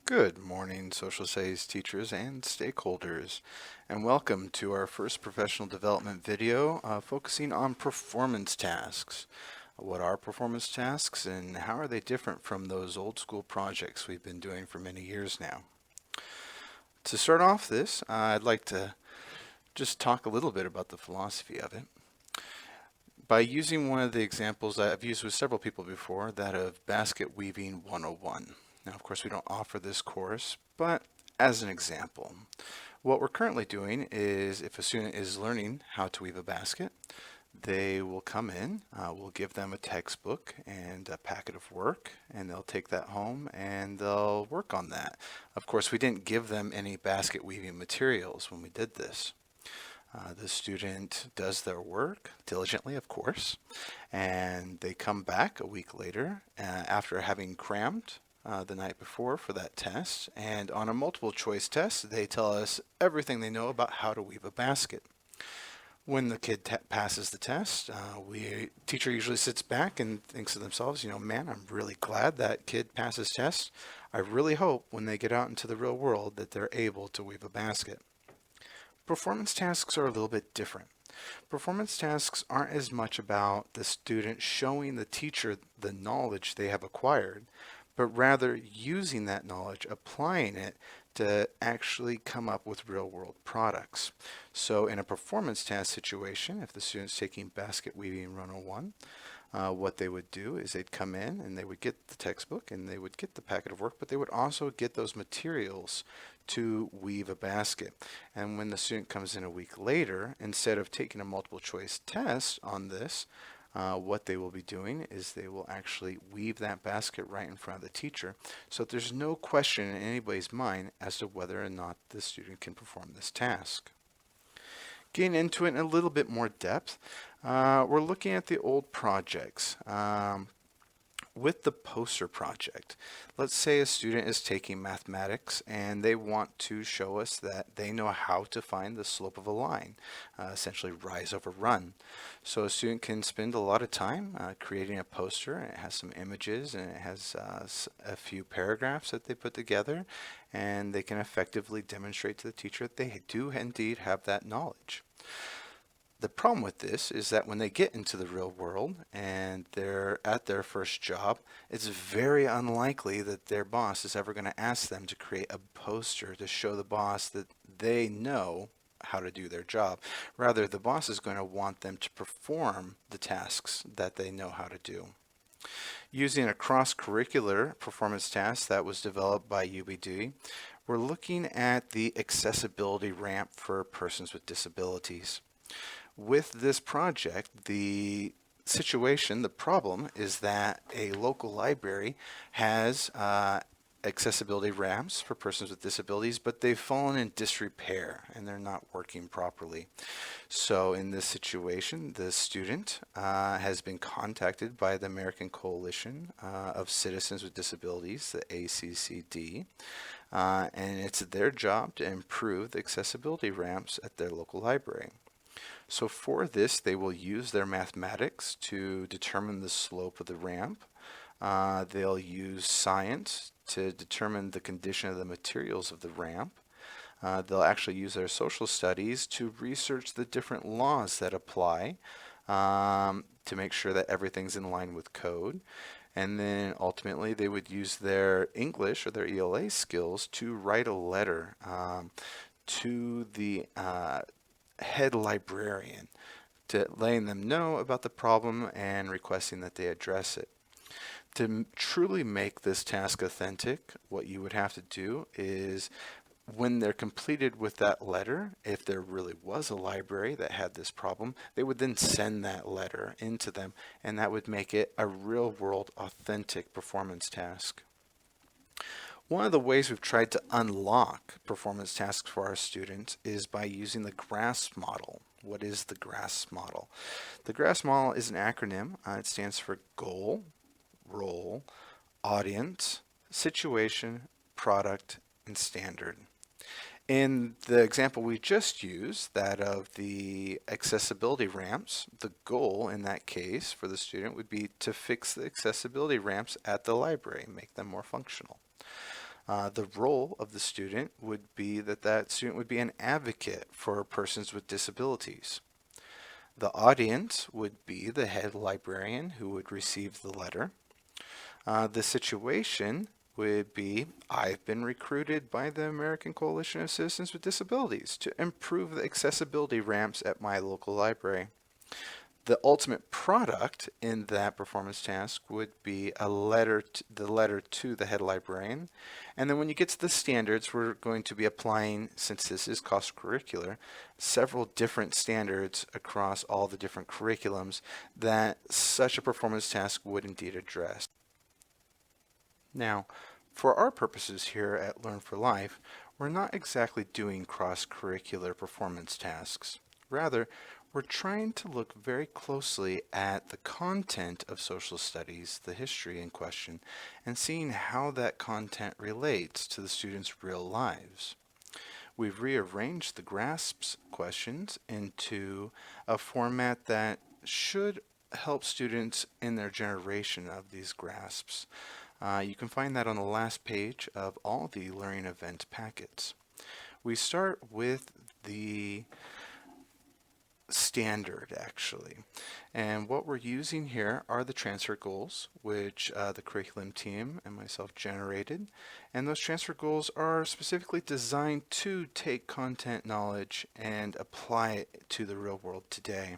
Good morning, social studies teachers and stakeholders, and welcome to our first professional development video focusing on performance tasks. What are performance tasks and how are they different from those old school projects we've been doing for many years now? To start off this, I'd like to just talk a little bit about the philosophy of it. By using one of the examples that I've used with several people before, that of Basket Weaving 101. Now, of course, we don't offer this course, but as an example, what we're currently doing is if a student is learning how to weave a basket, they will come in, we'll give them a textbook and a packet of work, and they'll take that home and they'll work on that. Of course, we didn't give them any basket weaving materials when we did this. The student does their work diligently, of course, and they come back a week later after having crammed the night before for that test. And on a multiple choice test, they tell us everything they know about how to weave a basket. When the kid passes the test, teacher usually sits back and thinks to themselves, man, I'm really glad that kid passes test. I really hope when they get out into the real world that they're able to weave a basket. Performance tasks are a little bit different. Performance tasks aren't as much about the student showing the teacher the knowledge they have acquired, but rather using that knowledge, applying it to actually come up with real-world products. So in a performance task situation, if the student's taking Basket Weaving 101, what they would do is they'd come in and they would get the textbook and they would get the packet of work, but they would also get those materials to weave a basket. And when the student comes in a week later, instead of taking a multiple choice test on this, what they will be doing is they will actually weave that basket right in front of the teacher, so that there's no question in anybody's mind as to whether or not the student can perform this task. Getting into it in a little bit more depth, we're looking at the old projects. With the poster project, let's say a student is taking mathematics and they want to show us that they know how to find the slope of a line, essentially rise over run. So a student can spend a lot of time creating a poster, and it has some images and it has a few paragraphs that they put together, and they can effectively demonstrate to the teacher that they do indeed have that knowledge. The problem with this is that when they get into the real world and they're at their first job, it's very unlikely that their boss is ever going to ask them to create a poster to show the boss that they know how to do their job. Rather, the boss is going to want them to perform the tasks that they know how to do. Using a cross-curricular performance task that was developed by UBD, we're looking at the accessibility ramp for persons with disabilities. With this project, the problem is that a local library has accessibility ramps for persons with disabilities, but they've fallen in disrepair and they're not working properly. So in this situation, the student has been contacted by the American Coalition of Citizens with Disabilities, the ACCD, and it's their job to improve the accessibility ramps at their local library. So for this, they will use their mathematics to determine the slope of the ramp. They'll use science to determine the condition of the materials of the ramp. They'll actually use their social studies to research the different laws that apply to make sure that everything's in line with code. And then ultimately they would use their English or their ELA skills to write a letter to the head librarian, to letting them know about the problem and requesting that they address it. To truly make this task authentic, what you would have to do is when they're completed with that letter, if there really was a library that had this problem, they would then send that letter into them, and that would make it a real-world authentic performance task. One of the ways we've tried to unlock performance tasks for our students is by using the GRASS model. What is the GRASS model? The GRASS model is an acronym. It stands for Goal, Role, Audience, Situation, Product, and Standard. In the example we just used, that of the accessibility ramps, the goal in that case for the student would be to fix the accessibility ramps at the library, make them more functional. The role of the student would be that student would be an advocate for persons with disabilities. The audience would be the head librarian who would receive the letter. The situation would be, I've been recruited by the American Coalition of Citizens with Disabilities to improve the accessibility ramps at my local library. The ultimate product in that performance task would be the letter to the head librarian. And then when you get to the standards, we're going to be applying, since this is cost curricular, several different standards across all the different curriculums that such a performance task would indeed address. Now, for our purposes here at Learn for Life, we're not exactly doing cross-curricular performance tasks. Rather, we're trying to look very closely at the content of social studies, the history in question, and seeing how that content relates to the students' real lives. We've rearranged the GRASPS questions into a format that should help students in their generation of these GRASPs. You can find that on the last page of all the Learning Event packets. We start with the standard, actually. And what we're using here are the transfer goals, which the curriculum team and myself generated. And those transfer goals are specifically designed to take content knowledge and apply it to the real world today.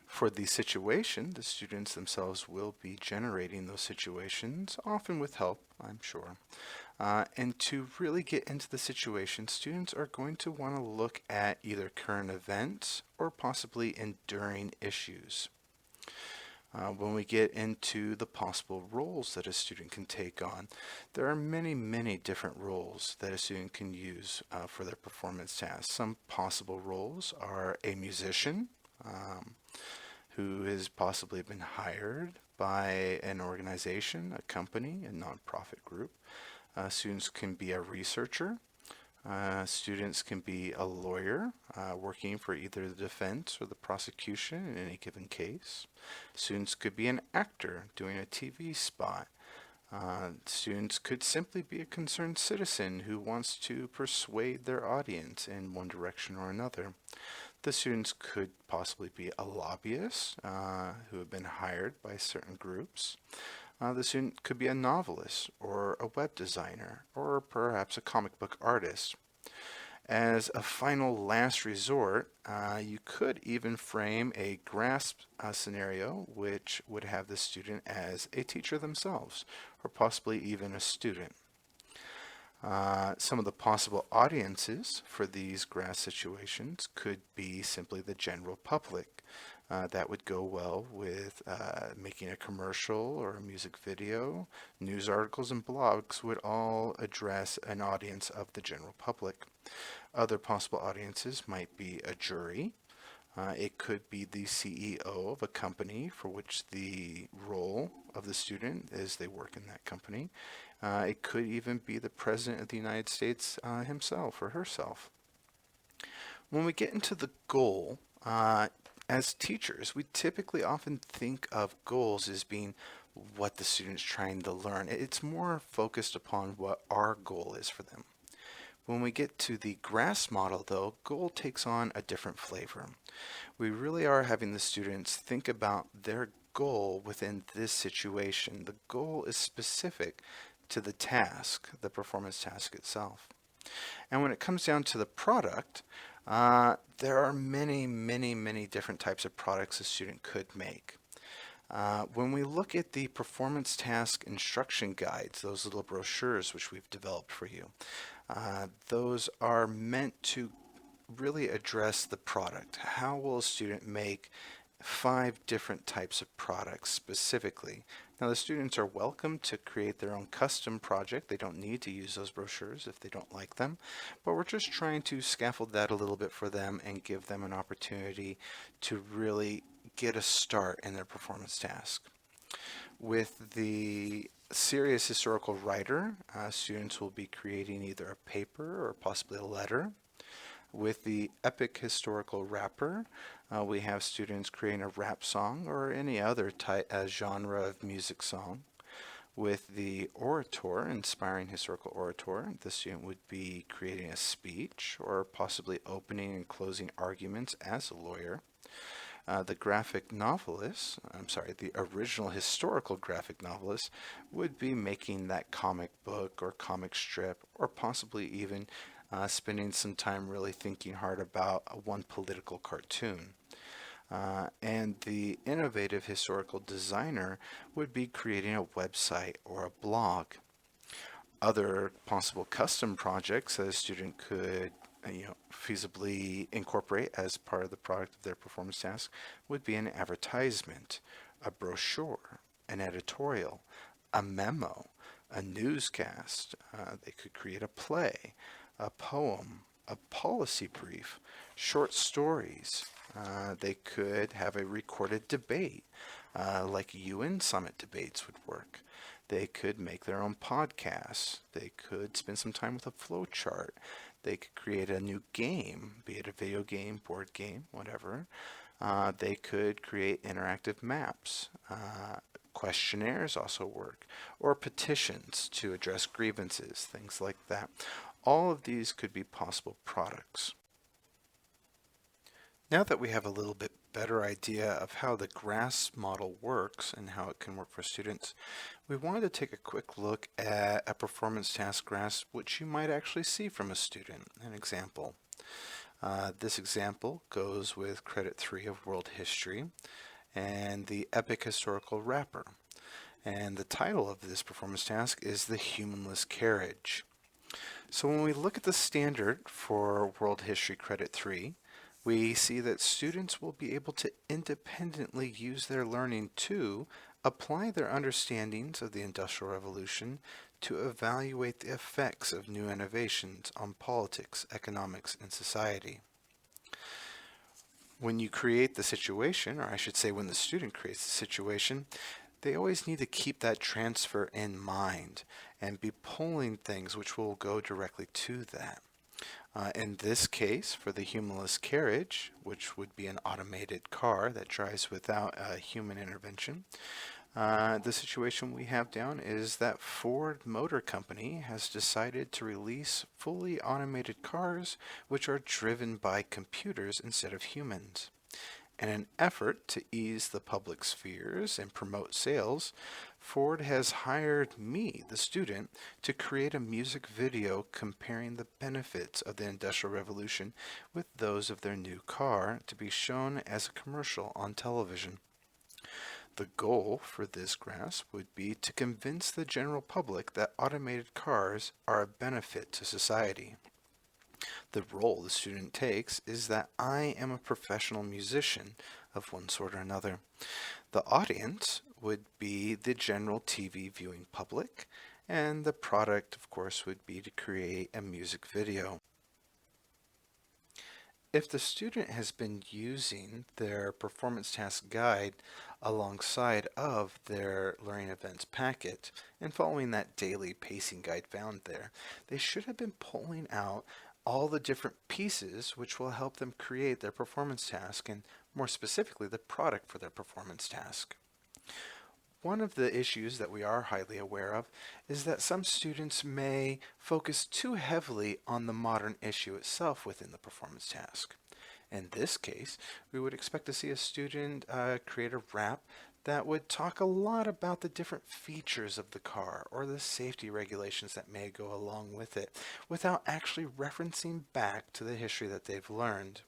For the situation, the students themselves will be generating those situations, often with help, I'm sure. And to really get into the situation, students are going to want to look at either current events or possibly enduring issues. When we get into the possible roles that a student can take on, there are many, many different roles that a student can use for their performance tasks. Some possible roles are a musician, who has possibly been hired by an organization, a company, a nonprofit group. Students can be a researcher. Students can be a lawyer working for either the defense or the prosecution in any given case. Students could be an actor doing a TV spot. Students could simply be a concerned citizen who wants to persuade their audience in one direction or another. The students could possibly be a lobbyist who have been hired by certain groups. The student could be a novelist or a web designer or perhaps a comic book artist. As a final last resort, you could even frame a GRASP scenario which would have the student as a teacher themselves or possibly even a student. Some of the possible audiences for these GRASP situations could be simply the general public. That would go well with making a commercial or a music video. News articles and blogs would all address an audience of the general public. Other possible audiences might be a jury. It could be the CEO of a company for which the role of the student is they work in that company. It could even be the President of the United States himself or herself. When we get into the goal, as teachers, we typically often think of goals as being what the student's trying to learn. It's more focused upon what our goal is for them. When we get to the GRASP model, though, goal takes on a different flavor. We really are having the students think about their goal within this situation. The goal is specific to the task, the performance task itself. And when it comes down to the product, there are many, many, many different types of products a student could make. When we look at the performance task instruction guides, those little brochures which we've developed for you, those are meant to really address the product. How will a student make 5 different types of products specifically? Now the students are welcome to create their own custom project. They don't need to use those brochures if they don't like them, but we're just trying to scaffold that a little bit for them and give them an opportunity to really get a start in their performance task. With the serious historical writer, students will be creating either a paper or possibly a letter. With the epic historical rapper, we have students creating a rap song or any other genre of music song. With the orator, inspiring historical orator, the student would be creating a speech or possibly opening and closing arguments as a lawyer. The graphic novelist, the original historical graphic novelist would be making that comic book or comic strip, or possibly even spending some time really thinking hard about one political cartoon. And the innovative historical designer would be creating a website or a blog. Other possible custom projects that a student could feasibly incorporate as part of the product of their performance task would be an advertisement, a brochure, an editorial, a memo, a newscast. They could create a play, a poem, a policy brief, short stories. They could have a recorded debate, like UN summit debates would work. They could make their own podcasts. They could spend some time with a flow chart. They could create a new game, be it a video game, board game, whatever. They could create interactive maps. Questionnaires also work, or petitions to address grievances, things like that. All of these could be possible products. Now that we have a little bit better idea of how the GRASS model works and how it can work for students, we wanted to take a quick look at a performance task GRASS, which you might actually see from a student. An example. This example goes with credit 3 of World History and the Epic Historical Wrapper. And the title of this performance task is the Humanless Carriage. So when we look at the standard for World History Credit 3, we see that students will be able to independently use their learning to apply their understandings of the Industrial Revolution to evaluate the effects of new innovations on politics, economics, and society. When you create the situation, or I should say when the student creates the situation, they always need to keep that transfer in mind and be pulling things which will go directly to that. In this case, for the humanless carriage, which would be an automated car that drives without human intervention, the situation we have down is that Ford Motor Company has decided to release fully automated cars which are driven by computers instead of humans. In an effort to ease the public's fears and promote sales, Ford has hired me, the student, to create a music video comparing the benefits of the Industrial Revolution with those of their new car to be shown as a commercial on television. The goal for this GRASS would be to convince the general public that automated cars are a benefit to society. The role the student takes is that I am a professional musician of one sort or another. The audience would be the general TV viewing public, and the product, of course, would be to create a music video. If the student has been using their performance task guide alongside of their learning events packet and following that daily pacing guide found there, they should have been pulling out all the different pieces which will help them create their performance task and more specifically the product for their performance task. One of the issues that we are highly aware of is that some students may focus too heavily on the modern issue itself within the performance task. In this case, we would expect to see a student create a rap that would talk a lot about the different features of the car or the safety regulations that may go along with it without actually referencing back to the history that they've learned.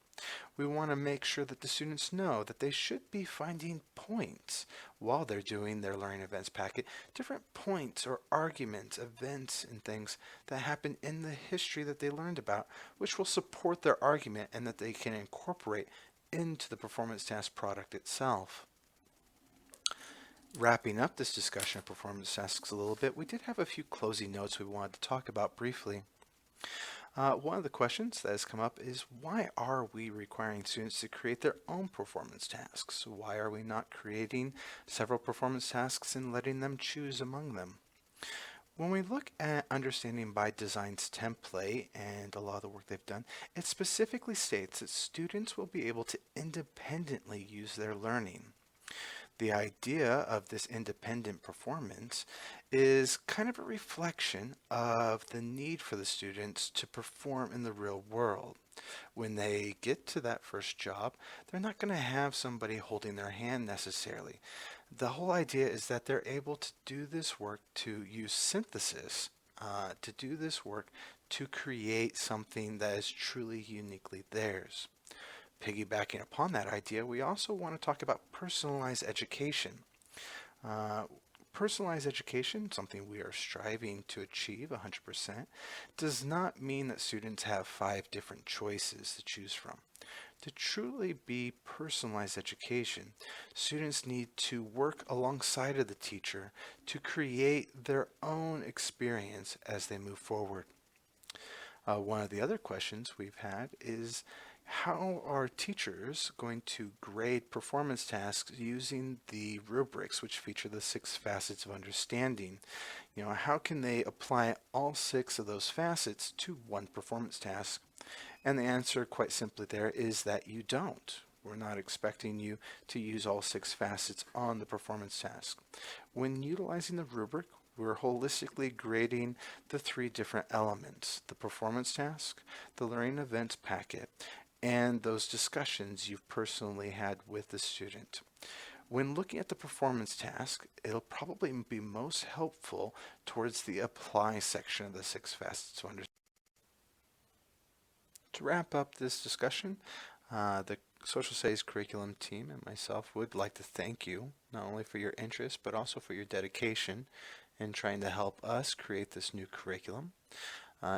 We want to make sure that the students know that they should be finding points while they're doing their learning events packet, different points or arguments, events, and things that happen in the history that they learned about, which will support their argument and that they can incorporate into the performance task product itself. Wrapping up this discussion of performance tasks a little bit, we did have a few closing notes we wanted to talk about briefly. One of the questions that has come up is why are we requiring students to create their own performance tasks? Why are we not creating several performance tasks and letting them choose among them? When we look at Understanding by Design's template and a lot of the work they've done, it specifically states that students will be able to independently use their learning. The idea of this independent performance is kind of a reflection of the need for the students to perform in the real world. When they get to that first job, they're not going to have somebody holding their hand necessarily. The whole idea is that they're able to do this work, to use synthesis, to do this work to create something that is truly uniquely theirs. Piggybacking upon that idea, we also want to talk about personalized education. Uh, Personalized education, something we are striving to achieve 100%, does not mean that students have 5 different choices to choose from. To truly be personalized education, students need to work alongside of the teacher to create their own experience as they move forward. One of the other questions we've had is, how are teachers going to grade performance tasks using the rubrics which feature the 6 facets of understanding? How can they apply all 6 of those facets to one performance task? And the answer, quite simply there, is that you don't. We're not expecting you to use all 6 facets on the performance task. When utilizing the rubric, we're holistically grading the 3 different elements: the performance task, the learning events packet, and those discussions you've personally had with the student. When looking at the performance task, it'll probably be most helpful towards the apply section of the 6 facets of understanding. To wrap up this discussion, the Social Studies curriculum team and myself would like to thank you not only for your interest but also for your dedication in trying to help us create this new curriculum.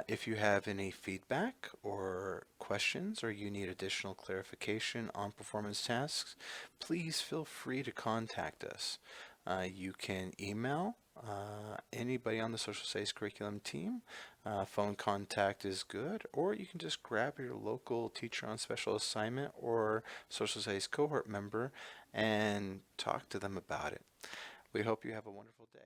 If you have any feedback or questions, or you need additional clarification on performance tasks, please feel free to contact us. You can email anybody on the Social Studies curriculum team. Phone contact is good, or you can just grab your local teacher on special assignment or Social Studies cohort member and talk to them about it. We hope you have a wonderful day.